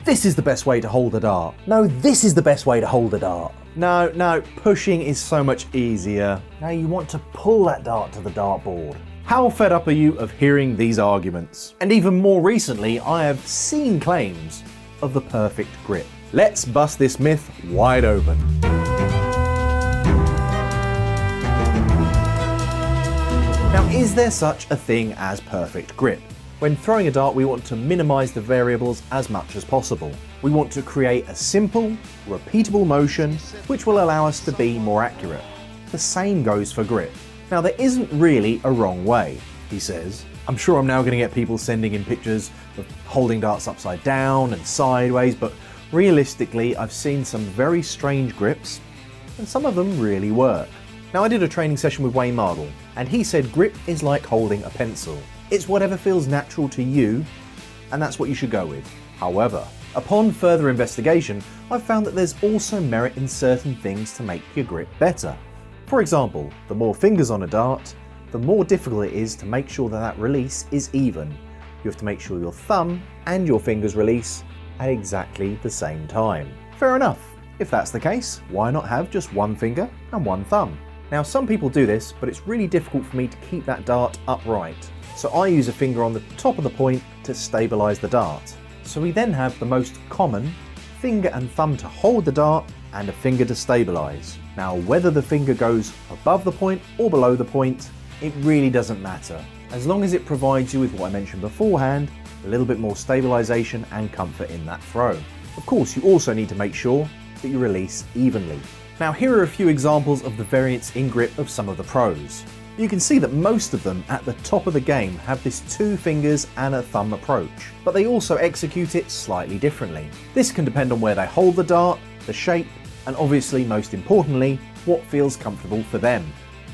this is the best way to hold a dart. No, this is the best way to hold a dart. No, pushing is so much easier. No, you want to pull that dart to the dartboard. How fed up are you of hearing these arguments? And even more recently, I have seen claims of the perfect grip. Let's bust this myth wide open. Now, is there such a thing as perfect grip? When throwing a dart, we want to minimize the variables as much as possible. We want to create a simple, repeatable motion which will allow us to be more accurate. The same goes for grip. Now, there isn't really a wrong way, he says. I'm sure I'm now going to get people sending in pictures of holding darts upside down and sideways, but realistically, I've seen some very strange grips, and some of them really work. Now, I did a training session with Wayne Mardle, and he said grip is like holding a pencil. It's whatever feels natural to you, and that's what you should go with. However, upon further investigation, I've found that there's also merit in certain things to make your grip better. For example, the more fingers on a dart, the more difficult it is to make sure that release is even. You have to make sure your thumb and your fingers release at exactly the same time. Fair enough. If that's the case, why not have just one finger and one thumb? Now, some people do this, but it's really difficult for me to keep that dart upright. So I use a finger on the top of the point to stabilize the dart. So we then have the most common finger and thumb to hold the dart and a finger to stabilize. Now, whether the finger goes above the point or below the point, it really doesn't matter, as long as it provides you with what I mentioned beforehand, a little bit more stabilization and comfort in that throw. Of course, you also need to make sure that you release evenly. Now, here are a few examples of the variance in grip of some of the pros. You can see that most of them at the top of the game have this 2 fingers and a thumb approach, but they also execute it slightly differently. This can depend on where they hold the dart, the shape, and obviously, most importantly, what feels comfortable for them.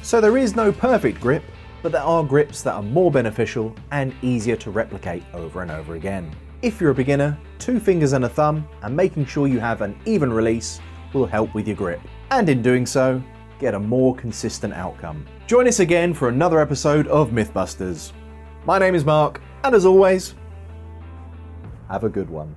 So there is no perfect grip, but there are grips that are more beneficial and easier to replicate over and over again. If you're a beginner, 2 fingers and a thumb, and making sure you have an even release will help with your grip. And in doing so, get a more consistent outcome. Join us again for another episode of Mythbusters. My name is Mark, and as always, have a good one.